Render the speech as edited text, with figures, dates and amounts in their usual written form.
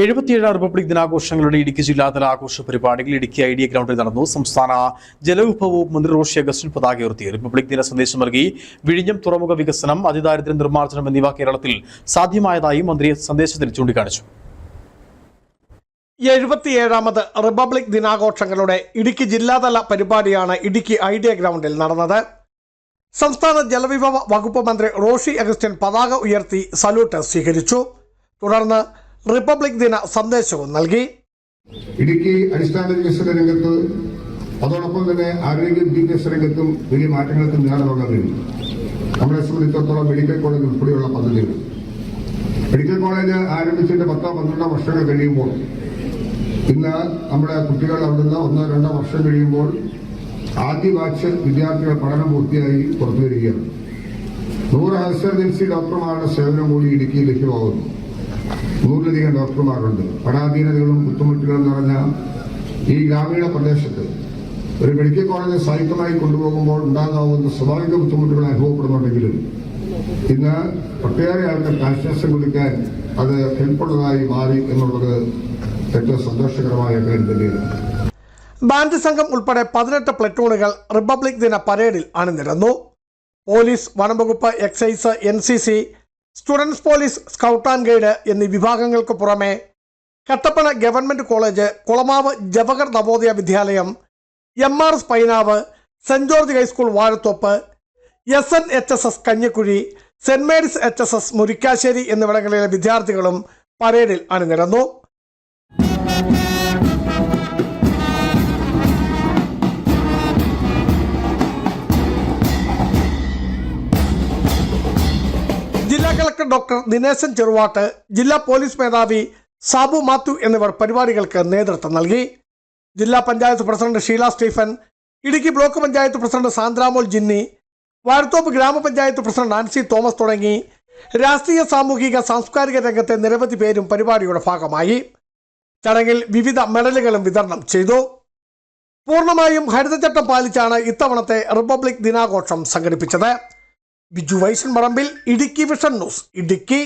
77 republic ദിനാഘോഷങ്ങളുടെ Idukki ജില്ലാതല ആഘോഷ പരിപാടികൾ ഇടുക്കി ഐഡിയ ഗ്രൗണ്ടിൽ നടന്നു. സംസ്ഥാന ജലവിഭവ വകുപ്പ് മന്ത്രി റോഷി അഗസ്റ്റിൻ പതാക ഉയർത്തി. റിപ്പബ്ലിക് ദിന സന്ദേശം നൽകി. വിഴിഞ്ഞം തുറമുഖ വികസനം, അതിദാരിദ്ര്യ നിർമ്മാർജ്ജനം എന്നിവ കേരളത്തിൽ സാധ്യമായതായി മന്ത്രി സന്ദേശത്തിൽ ചൂണ്ടിക്കാണിച്ചു. 77ാമത് റിപ്പബ്ലിക് ദിനാഘോഷങ്ങളുടെ ഇടുക്കി ജില്ലാതല പരിപാടിയാണ് ഇടുക്കി ഐഡിയ ഗ്രൗണ്ടിൽ നടന്നത്. സംസ്ഥാന ജലവിഭവ വകുപ്പ് മന്ത്രി റോഷി അഗസ്റ്റിൻ പതാക ഉയർത്തി സല്യൂട്ട് സ്വീകരിച്ചു. തുടർന്ന് റിപ്പബ്ലിക് ദിന സന്ദേശവും നൽകി. ഇടുക്കി അടിസ്ഥാന വികസന രംഗത്ത് അതോടൊപ്പം തന്നെ ആരോഗ്യ വിദ്യാഭ്യാസ രംഗത്തും വലിയ മാറ്റങ്ങൾക്ക് നേടാൻ നമ്മളെ സംബന്ധിച്ചിടത്തോളം മെഡിക്കൽ കോളേജ് ഉൾപ്പെടെയുള്ള പദ്ധതികൾ. മെഡിക്കൽ കോളേജ് ആരംഭിച്ചിട്ട് 10-12 വർഷങ്ങൾ കഴിയുമ്പോൾ ഇന്ന് നമ്മുടെ കുട്ടികൾ അവിടുന്ന് 1-2 വർഷം കഴിയുമ്പോൾ ആദ്യ ബാച്ച് വിദ്യാർത്ഥികൾ പഠനം പൂർത്തിയായി പുറത്തു വരികയാണ്. 100 ഹെൽത്ത് ഡോക്ടർമാരുടെ സേവനം കൂടി ഇടുക്കിയിൽ ലഭ്യമാകുന്നു. 100ലധികം ഡോക്ടർമാരുണ്ട്. പരാധീനതകളും ബുദ്ധിമുട്ടുകളും നിറഞ്ഞ ഈ ഗ്രാമീണ പ്രദേശത്ത് ഒരു മെഡിക്കൽ കോളേജ് സായുധമായി കൊണ്ടുപോകുമ്പോൾ ഉണ്ടാകാവുന്ന സ്വാഭാവിക ബുദ്ധിമുട്ടുകൾ അനുഭവപ്പെടുന്നുണ്ടെങ്കിലും ഇന്ന് ഒട്ടേറെ ആൾക്കാർക്ക് ആശ്വാസം കൊടുക്കാൻ അത് ഹെൽപ്പുള്ളതായി മാറി എന്നുള്ളത് ഏറ്റവും സന്തോഷകരമായ കാര്യം തന്നെയാണ്. ബാൻഡ് സംഘം ഉൾപ്പെടെ 18 പ്ലറ്റൂണുകൾ റിപ്പബ്ലിക് ദിന പരേഡിൽ അണിനിരന്നു. പോലീസ്, വനംവകുപ്പ്, excise, NCC, students police, scout and guide എന്നീ വിഭാഗങ്ങൾക്ക് പുറമെ Kattappana government college, Kulamavu Jawahar Navodaya Vidyalaya, MRS Painavu, saint George high school Vazhathoppu, SNHSS Kanjikuzhi, saint Mary's HSS Murikkassery എന്നിവിടങ്ങളിലെ വിദ്യാർത്ഥികളും പരേഡിൽ അണിനിരന്നു. ജില്ലാ കളക്ടർ ഡോക്ടർ ദിനേശൻ ചെറുവാട്ട്, ജില്ലാ പോലീസ് മേധാവി സാബു മാത്യു എന്നിവർ പരിപാടികൾക്ക് നേതൃത്വം നൽകി. ജില്ലാ panchayat president Sheela Stephen, Idukki block panchayat president Sandramol Jinny, Vazhathope ഗ്രാമപഞ്ചായത്ത് പ്രസിഡന്റ് ആൻസി തോമസ് തുടങ്ങി രാഷ്ട്രീയ, സാമൂഹിക, സാംസ്കാരിക രംഗത്തെ നിരവധി പേരും പരിപാടിയുടെ ഭാഗമായി. ചടങ്ങിൽ വിവിധ മെഡലുകളും വിതരണം ചെയ്തു. പൂർണ്ണമായും ഹരിതചട്ടം പാലിച്ചാണ് ഇത്തവണത്തെ റിപ്പബ്ലിക് ദിനാഘോഷം സംഘടിപ്പിച്ചത്. ബിജു വൈശൻ പറമ്പിൽ, ഇടുക്കി വിഷൻ ന്യൂസ്, ഇടുക്കി.